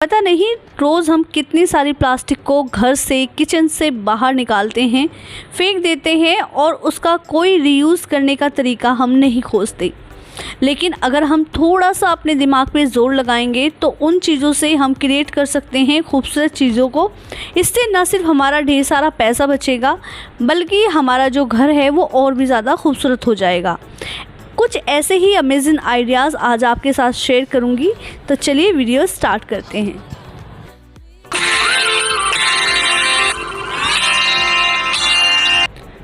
पता नहीं रोज़ हम कितनी सारी प्लास्टिक को घर से, किचन से बाहर निकालते हैं, फेंक देते हैं और उसका कोई रीयूज़ करने का तरीका हम नहीं खोजते। लेकिन अगर हम थोड़ा सा अपने दिमाग पे ज़ोर लगाएंगे तो उन चीज़ों से हम क्रिएट कर सकते हैं खूबसूरत चीज़ों को। इससे न सिर्फ हमारा ढेर सारा पैसा बचेगा, बल्कि हमारा जो घर है वो और भी ज़्यादा खूबसूरत हो जाएगा। कुछ ऐसे ही अमेजिंग आइडियाज़ आज आपके साथ शेयर करूंगी, तो चलिए वीडियो स्टार्ट करते हैं।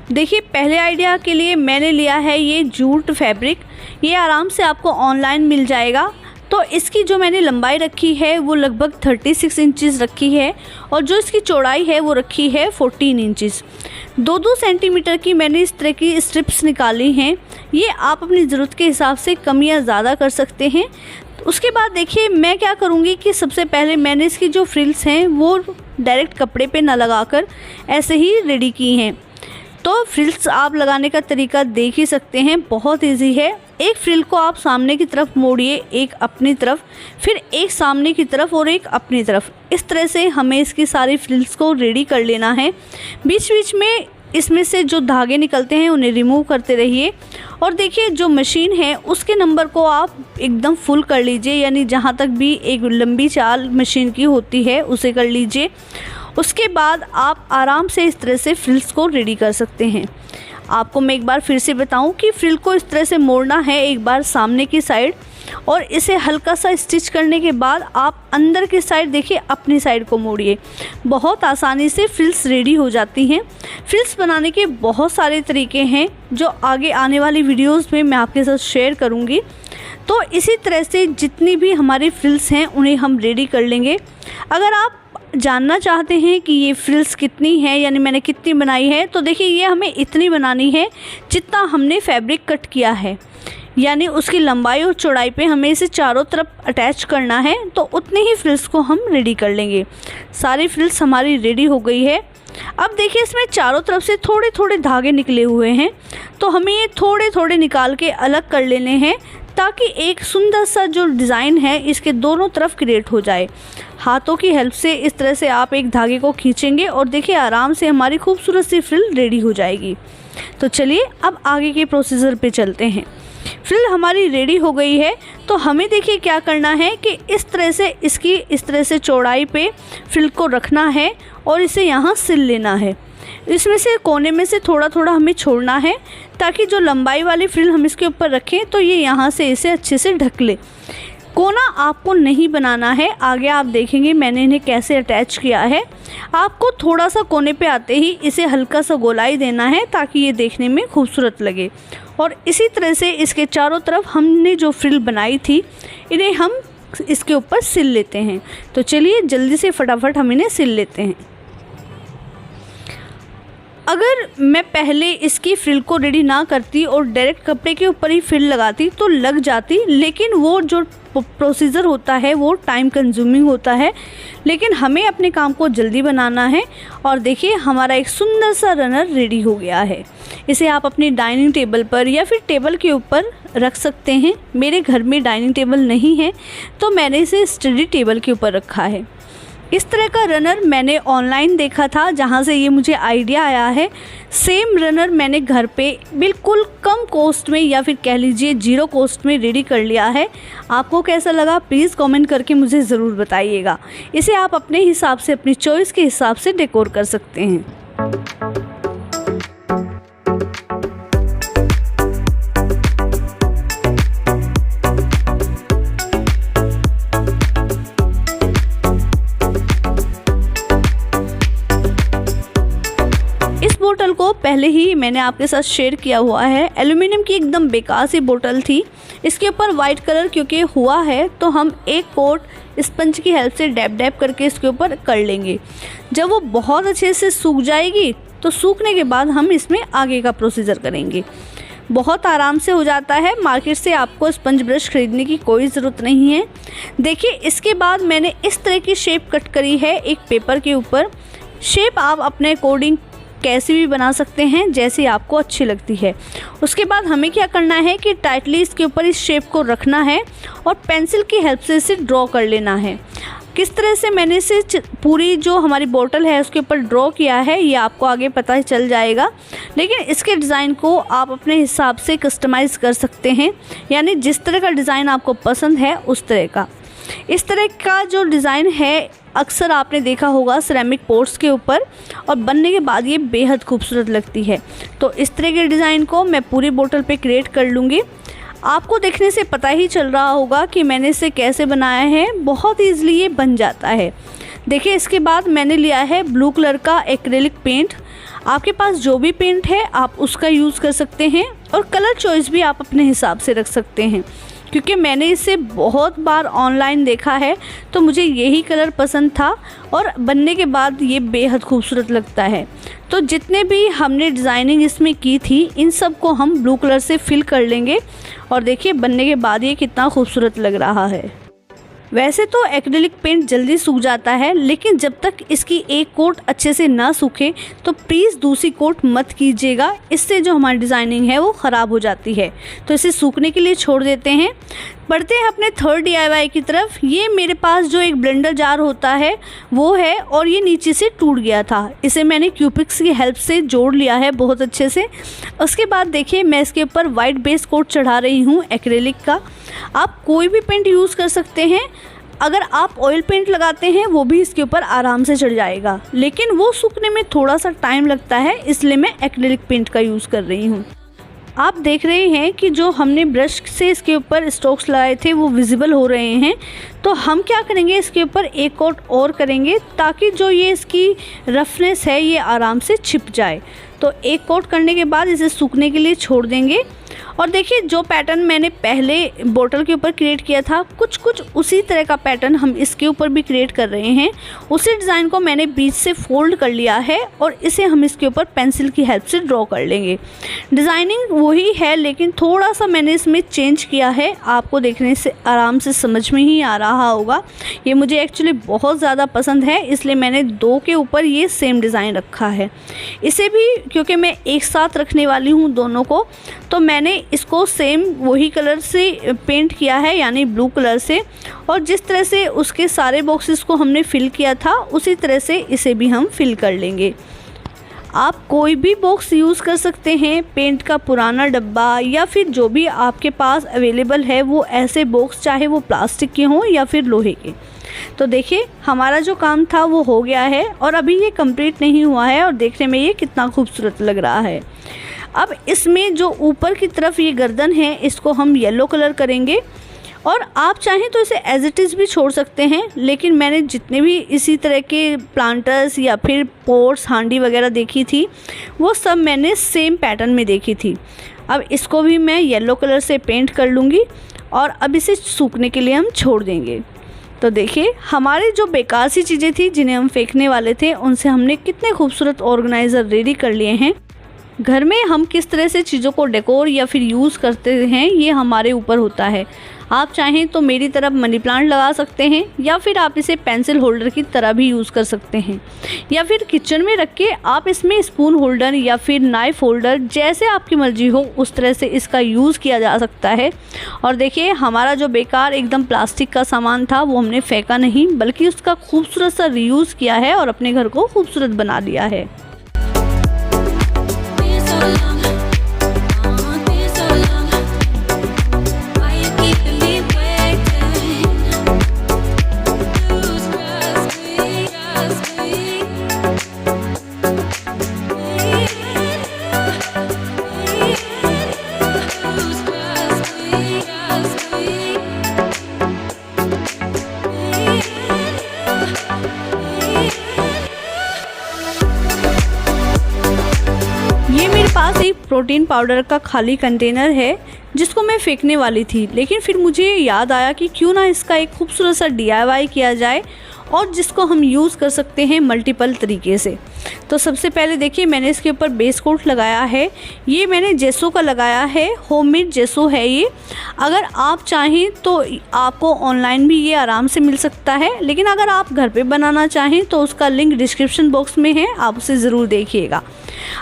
देखिए, पहले आइडिया के लिए मैंने लिया है ये जूट फैब्रिक। ये आराम से आपको ऑनलाइन मिल जाएगा। तो इसकी जो मैंने लंबाई रखी है वो लगभग 36 इंचज़ रखी है और जो इसकी चौड़ाई है वो रखी है 14 इंचज़। 2-2 सेंटीमीटर की मैंने इस तरह की स्ट्रिप्स निकाली हैं। ये आप अपनी ज़रूरत के हिसाब से कम या ज़्यादा कर सकते हैं। उसके बाद देखिए मैं क्या करूँगी कि सबसे पहले मैंने इसकी जो फ्रिल्स हैं वो डायरेक्ट कपड़े पे ना लगाकर ऐसे ही रेडी की हैं। तो फ्रिल्स आप लगाने का तरीका देख ही सकते हैं, बहुत इजी है। एक फ्रिल को आप सामने की तरफ मोड़िए, एक अपनी तरफ, फिर एक सामने की तरफ और एक अपनी तरफ। इस तरह से हमें इसकी सारी फ्रिल्स को रेडी कर लेना है। बीच बीच में इसमें से जो धागे निकलते हैं उन्हें रिमूव करते रहिए। और देखिए, जो मशीन है उसके नंबर को आप एकदम फुल कर लीजिए, यानी जहाँ तक भी एक लंबी चाल मशीन की होती है उसे कर लीजिए। उसके बाद आप आराम से इस तरह से फ्रिल्स को रेडी कर सकते हैं। आपको मैं एक बार फिर से बताऊं कि फ्रिल को इस तरह से मोड़ना है एक बार सामने की साइड, और इसे हल्का सा स्टिच करने के बाद आप अंदर की साइड देखिए अपनी साइड को मोड़िए। बहुत आसानी से फ्रिल्स रेडी हो जाती हैं। फ्रिल्स बनाने के बहुत सारे तरीके हैं जो आगे आने वाली वीडियोस में मैं आपके साथ शेयर करूंगी। तो इसी तरह से जितनी भी हमारी फ्रिल्स हैं उन्हें हम रेडी कर लेंगे। अगर आप जानना चाहते हैं कि ये फ्रिल्स कितनी है, यानी मैंने कितनी बनाई है, तो देखिए ये हमें इतनी बनानी है जितना हमने फैब्रिक कट किया है, यानी उसकी लंबाई और चौड़ाई पे हमें इसे चारों तरफ अटैच करना है। तो उतने ही फ्रिल्स को हम रेडी कर लेंगे। सारी फ्रिल्स हमारी रेडी हो गई है। अब देखिए, इसमें चारों तरफ से थोड़े थोड़े धागे निकले हुए हैं, तो हमें ये थोड़े थोड़े निकाल के अलग कर लेने हैं ताकि एक सुंदर सा जो डिज़ाइन है इसके दोनों तरफ क्रिएट हो जाए। हाथों की हेल्प से इस तरह से आप एक धागे को खींचेंगे और देखिए आराम से हमारी खूबसूरत सी फ्रिल रेडी हो जाएगी। तो चलिए अब आगे के प्रोसीजर पे चलते हैं। फ्रिल हमारी रेडी हो गई है, तो हमें देखिए क्या करना है कि इस तरह से इसकी इस तरह से चौड़ाई पे फ्रिल को रखना है और इसे यहाँ सिल लेना है। इसमें से कोने में से थोड़ा थोड़ा हमें छोड़ना है ताकि जो लंबाई वाली फ्रिल हम इसके ऊपर रखें तो ये यहाँ से इसे अच्छे से ढक ले। कोना आपको नहीं बनाना है, आगे आप देखेंगे मैंने इन्हें कैसे अटैच किया है। आपको थोड़ा सा कोने पे आते ही इसे हल्का सा गोलाई देना है ताकि ये देखने में खूबसूरत लगे। और इसी तरह से इसके चारों तरफ हमने जो फ्रिल बनाई थी इन्हें हम इसके ऊपर सिल लेते हैं। तो चलिए जल्दी से फटाफट हम इन्हें सिल लेते हैं। अगर मैं पहले इसकी फ्रिल को रेडी ना करती और डायरेक्ट कपड़े के ऊपर ही फ्रिल लगाती तो लग जाती, लेकिन वो जो प्रोसीजर होता है वो टाइम कंज्यूमिंग होता है। लेकिन हमें अपने काम को जल्दी बनाना है। और देखिए हमारा एक सुंदर सा रनर रेडी हो गया है। इसे आप अपनी डाइनिंग टेबल पर या फिर टेबल के ऊपर रख सकते हैं। मेरे घर में डाइनिंग टेबल नहीं है तो मैंने इसे स्टडी टेबल के ऊपर रखा है। इस तरह का रनर मैंने ऑनलाइन देखा था, जहाँ से ये मुझे आइडिया आया है। सेम रनर मैंने घर पे बिल्कुल कम कॉस्ट में या फिर कह लीजिए 0 कॉस्ट में रेडी कर लिया है। आपको कैसा लगा प्लीज़ कमेंट करके मुझे ज़रूर बताइएगा। इसे आप अपने हिसाब से, अपनी चॉइस के हिसाब से डेकोर कर सकते हैं। बोतल को पहले ही मैंने आपके साथ शेयर किया हुआ है। एल्युमिनियम की एकदम बेकार सी बोतल थी। इसके ऊपर वाइट कलर क्योंकि हुआ है तो हम एक कोट स्पंज की हेल्प से डैब डैब करके इसके ऊपर कर लेंगे। जब वो बहुत अच्छे से सूख जाएगी तो सूखने के बाद हम इसमें आगे का प्रोसीजर करेंगे। बहुत आराम से हो जाता है। मार्केट से आपको स्पंज ब्रश खरीदने की कोई ज़रूरत नहीं है। देखिए इसके बाद मैंने इस तरह की शेप कट करी है एक पेपर के ऊपर। शेप आप अपने अकॉर्डिंग कैसे भी बना सकते हैं, जैसे आपको अच्छी लगती है। उसके बाद हमें क्या करना है कि टाइटली इसके ऊपर इस शेप को रखना है और पेंसिल की हेल्प से इसे ड्रॉ कर लेना है। किस तरह से मैंने इसे पूरी जो हमारी बोतल है उसके ऊपर ड्रॉ किया है ये आपको आगे पता चल जाएगा, लेकिन इसके डिज़ाइन को आप अपने हिसाब से कस्टमाइज़ कर सकते हैं, यानी जिस तरह का डिज़ाइन आपको पसंद है उस तरह का। इस तरह का जो डिज़ाइन है अक्सर आपने देखा होगा सिरेमिक पॉट्स के ऊपर, और बनने के बाद ये बेहद खूबसूरत लगती है। तो इस तरह के डिज़ाइन को मैं पूरी बोतल पे क्रिएट कर लूँगी। आपको देखने से पता ही चल रहा होगा कि मैंने इसे कैसे बनाया है, बहुत ईज़िली ये बन जाता है। देखिए, इसके बाद मैंने लिया है ब्लू कलर का एक्रेलिक पेंट। आपके पास जो भी पेंट है आप उसका यूज़ कर सकते हैं, और कलर चॉइस भी आप अपने हिसाब से रख सकते हैं, क्योंकि मैंने इसे बहुत बार ऑनलाइन देखा है तो मुझे यही कलर पसंद था, और बनने के बाद ये बेहद खूबसूरत लगता है। तो जितने भी हमने डिज़ाइनिंग इसमें की थी इन सब को हम ब्लू कलर से फिल कर लेंगे, और देखिए बनने के बाद ये कितना खूबसूरत लग रहा है। वैसे तो एक्रेलिक पेंट जल्दी सूख जाता है, लेकिन जब तक इसकी एक कोट अच्छे से ना सूखे तो प्लीज़ दूसरी कोट मत कीजिएगा, इससे जो हमारी डिज़ाइनिंग है वो ख़राब हो जाती है। तो इसे सूखने के लिए छोड़ देते हैं। बढ़ते हैं अपने थर्ड DIY की तरफ। ये मेरे पास जो एक ब्लेंडर जार होता है वो है, और ये नीचे से टूट गया था। इसे मैंने क्यूपिक्स की हेल्प से जोड़ लिया है बहुत अच्छे से। उसके बाद देखिए मैं इसके ऊपर वाइट बेस कोट चढ़ा रही हूँ एक्रेलिक का। आप कोई भी पेंट यूज़ कर सकते हैं। अगर आप ऑयल पेंट लगाते हैं वो भी इसके ऊपर आराम से चढ़ जाएगा, लेकिन वो सूखने में थोड़ा सा टाइम लगता है, इसलिए मैं एक्रेलिक पेंट का यूज़ कर रही हूँ। आप देख रहे हैं कि जो हमने ब्रश से इसके ऊपर स्ट्रोक्स लगाए थे वो विजिबल हो रहे हैं। तो हम क्या करेंगे, इसके ऊपर एक कोट और करेंगे ताकि जो ये इसकी रफनेस है ये आराम से छिप जाए। तो एक कोट करने के बाद इसे सूखने के लिए छोड़ देंगे। और देखिए जो पैटर्न मैंने पहले बोतल के ऊपर क्रिएट किया था, कुछ उसी तरह का पैटर्न हम इसके ऊपर भी क्रिएट कर रहे हैं। उसी डिज़ाइन को मैंने बीच से फोल्ड कर लिया है, और इसे हम इसके ऊपर पेंसिल की हेल्प से ड्रॉ कर लेंगे। डिज़ाइनिंग वही है, लेकिन थोड़ा सा मैंने इसमें चेंज किया है। आपको देखने से आराम से समझ में ही आ रहा होगा। ये मुझे एक्चुअली बहुत ज़्यादा पसंद है, इसलिए मैंने दो के ऊपर ये सेम डिज़ाइन रखा है। इसे भी क्योंकि मैं एक साथ रखने वाली हूँ दोनों को, तो मैंने इसको सेम वही कलर से पेंट किया है, यानी ब्लू कलर से। और जिस तरह से उसके सारे बॉक्सेस को हमने फिल किया था उसी तरह से इसे भी हम फिल कर लेंगे। आप कोई भी बॉक्स यूज़ कर सकते हैं, पेंट का पुराना डब्बा या फिर जो भी आपके पास अवेलेबल है वो ऐसे बॉक्स, चाहे वो प्लास्टिक के हों या फिर लोहे के। तो देखिए हमारा जो काम था वो हो गया है, और अभी ये कंप्लीट नहीं हुआ है, और देखने में ये कितना खूबसूरत लग रहा है। अब इसमें जो ऊपर की तरफ ये गर्दन है इसको हम येलो कलर करेंगे, और आप चाहें तो इसे एज इट इज़ भी छोड़ सकते हैं, लेकिन मैंने जितने भी इसी तरह के प्लांटर्स या फिर पोट्स, हांडी वगैरह देखी थी वो सब मैंने सेम पैटर्न में देखी थी। अब इसको भी मैं येलो कलर से पेंट कर लूँगी, और अब इसे सूखने के लिए हम छोड़ देंगे। तो देखिए हमारी जो बेकार सी चीज़ें थी जिन्हें हम फेंकने वाले थे, उनसे हमने कितने खूबसूरत ऑर्गेनाइज़र रेडी कर लिए हैं। घर में हम किस तरह से चीज़ों को डेकोर या फिर यूज़ करते हैं ये हमारे ऊपर होता है। आप चाहें तो मेरी तरफ मनी प्लांट लगा सकते हैं, या फिर आप इसे पेंसिल होल्डर की तरह भी यूज़ कर सकते हैं, या फिर किचन में रख के आप इसमें स्पून होल्डर या फिर नाइफ होल्डर, जैसे आपकी मर्जी हो उस तरह से इसका यूज़ किया जा सकता है। और देखिए हमारा जो बेकार एकदम प्लास्टिक का सामान था वो हमने फेंका नहीं, बल्कि उसका खूबसूरत सा रीयूज़ किया है और अपने घर को खूबसूरत बना दिया है। पास एक प्रोटीन पाउडर का खाली कंटेनर है जिसको मैं फेंकने वाली थी, लेकिन फिर मुझे याद आया कि क्यों ना इसका एक खूबसूरत सा DIY किया जाए, और जिसको हम यूज़ कर सकते हैं मल्टीपल तरीके से। तो सबसे पहले देखिए मैंने इसके ऊपर बेस कोट लगाया है। ये मैंने जेसो का लगाया है, होममेड जेसो है ये। अगर आप चाहें तो आपको ऑनलाइन भी ये आराम से मिल सकता है, लेकिन अगर आप घर पे बनाना चाहें तो उसका लिंक डिस्क्रिप्शन बॉक्स में है, आप उसे ज़रूर देखिएगा।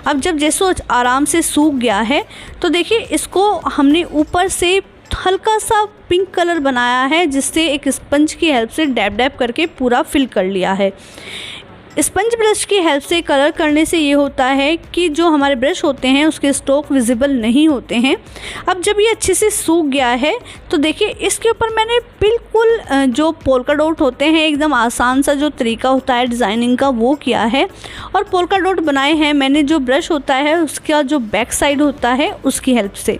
अब जब जेसो आराम से सूख गया है तो देखिए इसको हमने ऊपर से हल्का सा पिंक कलर बनाया है, जिससे एक स्पंज की हेल्प से डैब डैब करके पूरा फिल कर लिया है। स्पंज ब्रश की हेल्प से कलर करने से ये होता है कि जो हमारे ब्रश होते हैं उसके स्ट्रोक विजिबल नहीं होते हैं। अब जब ये अच्छे से सूख गया है तो देखिए इसके ऊपर मैंने बिल्कुल जो पोल्का डॉट होते हैं, एकदम आसान सा जो तरीका होता है डिज़ाइनिंग का वो किया है, और पोल्का डॉट बनाए हैं मैंने जो ब्रश होता है उसका जो बैक साइड होता है उसकी हेल्प से।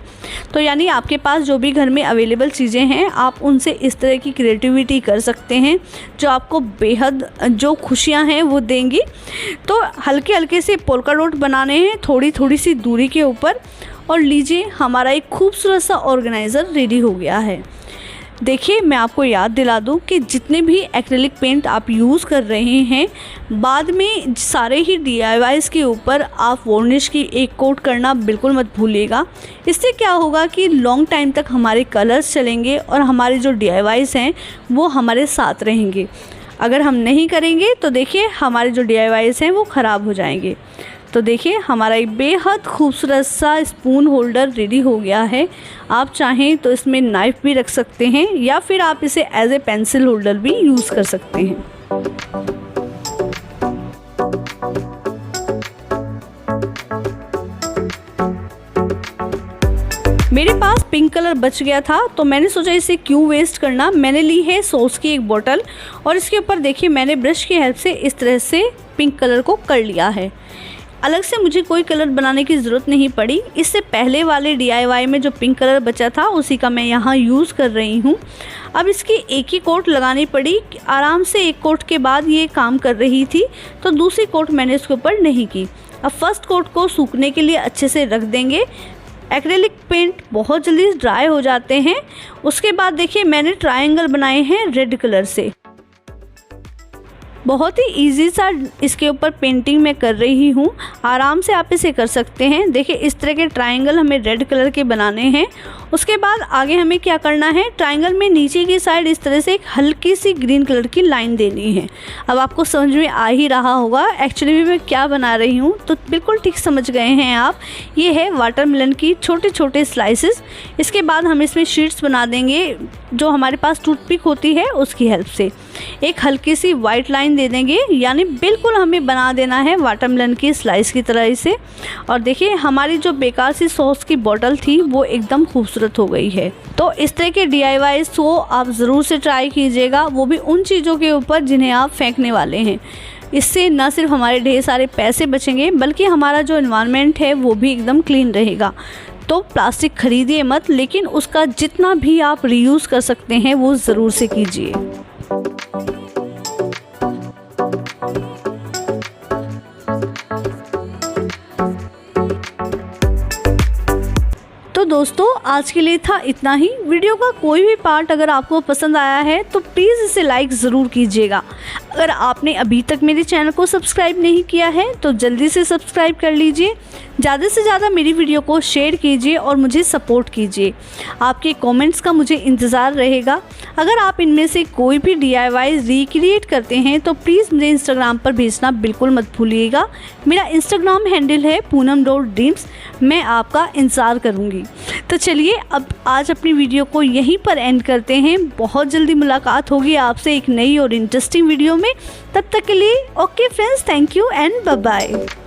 तो यानी आपके पास जो भी घर में अवेलेबल चीज़ें हैं आप उनसे इस तरह की क्रिएटिविटी कर सकते हैं जो आपको बेहद जो खुशियाँ हैं वो देंगी। तो हल्के हल्के से पोल्का डॉट बनाने हैं थोड़ी थोड़ी सी दूरी के ऊपर, और लीजिए हमारा एक खूबसूरत सा ऑर्गेनाइज़र रेडी हो गया है। देखिए मैं आपको याद दिला दूं कि जितने भी एक्रेलिक पेंट आप यूज़ कर रहे हैं बाद में सारे ही DIYs के ऊपर आप वार्निश की एक कोट करना बिल्कुल मत भूलिएगा। इससे क्या होगा कि लॉन्ग टाइम तक हमारे कलर्स चलेंगे और हमारे जो DIYs हैं वो हमारे साथ रहेंगे। अगर हम नहीं करेंगे तो देखिए हमारे जो DIYs हैं वो ख़राब हो जाएंगे। तो देखिए हमारा एक बेहद खूबसूरत सा स्पून होल्डर रेडी हो गया है। आप चाहें तो इसमें नाइफ़ भी रख सकते हैं या फिर आप इसे एज ए पेंसिल होल्डर भी यूज़ कर सकते हैं। मेरे पास पिंक कलर बच गया था तो मैंने सोचा इसे क्यों वेस्ट करना। मैंने ली है सॉस की एक बोतल और इसके ऊपर देखिए मैंने ब्रश की हेल्प से इस तरह से पिंक कलर को कर लिया है। अलग से मुझे कोई कलर बनाने की ज़रूरत नहीं पड़ी। इससे पहले वाले DIY में जो पिंक कलर बचा था उसी का मैं यहाँ यूज़ कर रही हूँ। अब इसकी एक ही कोट लगानी पड़ी। आराम से एक कोट के बाद ये काम कर रही थी तो दूसरी कोट मैंने इसके ऊपर नहीं की। अब फर्स्ट कोट को सूखने के लिए अच्छे से रख देंगे। एक्रेलिक पेंट बहुत जल्दी ड्राई हो जाते हैं। उसके बाद देखिए मैंने ट्रायंगल बनाए हैं रेड कलर से। बहुत ही इजी सा इसके ऊपर पेंटिंग मैं कर रही हूँ। आराम से आप इसे कर सकते हैं। देखिए इस तरह के ट्रायंगल हमें रेड कलर के बनाने हैं। उसके बाद आगे हमें क्या करना है, ट्रायंगल में नीचे की साइड इस तरह से एक हल्की सी ग्रीन कलर की लाइन देनी है। अब आपको समझ में आ ही रहा होगा एक्चुअली मैं क्या बना रही हूँ, तो बिल्कुल ठीक समझ गए हैं आप। ये है वाटरमेलन की छोटे छोटे स्लाइसेस। इसके बाद हम इसमें शीट्स बना देंगे जो हमारे पास टूथपिक होती है उसकी हेल्प से। एक हल्की सी वाइट लाइन दे देंगे, यानी बिल्कुल हमें बना देना है वाटरमेलन की स्लाइस की तरह इसे। और देखिए हमारी जो बेकार सी सॉस की बोतल थी वो एकदम खूबसूरत हो गई है। तो इस तरह के DIYs को आप ज़रूर से ट्राई कीजिएगा, वो भी उन चीज़ों के ऊपर जिन्हें आप फेंकने वाले हैं। इससे न सिर्फ हमारे ढेर सारे पैसे बचेंगे बल्कि हमारा जो एनवायरनमेंट है वो भी एकदम क्लीन रहेगा। तो प्लास्टिक खरीदिए मत, लेकिन उसका जितना भी आप रीयूज़ कर सकते हैं वो ज़रूर से कीजिए। तो दोस्तों आज के लिए था इतना ही। वीडियो का कोई भी पार्ट अगर आपको पसंद आया है तो प्लीज़ इसे लाइक ज़रूर कीजिएगा। अगर आपने अभी तक मेरे चैनल को सब्सक्राइब नहीं किया है तो जल्दी से सब्सक्राइब कर लीजिए। ज़्यादा से ज़्यादा मेरी वीडियो को शेयर कीजिए और मुझे सपोर्ट कीजिए। आपके कमेंट्स का मुझे इंतज़ार रहेगा। अगर आप इनमें से कोई भी DIY रिक्रिएट करते हैं तो प्लीज़ मुझे इंस्टाग्राम पर भेजना बिल्कुल मत भूलिएगा। मेरा इंस्टाग्राम हैंडल है poonam.dreams। मैं आपका इंतज़ार करूँगी। तो चलिए अब आज अपनी वीडियो को यहीं पर एंड करते हैं। बहुत जल्दी मुलाकात होगी आपसे एक नई और इंटरेस्टिंग वीडियो में। तब तक के लिए okay friends, thank you and bye bye.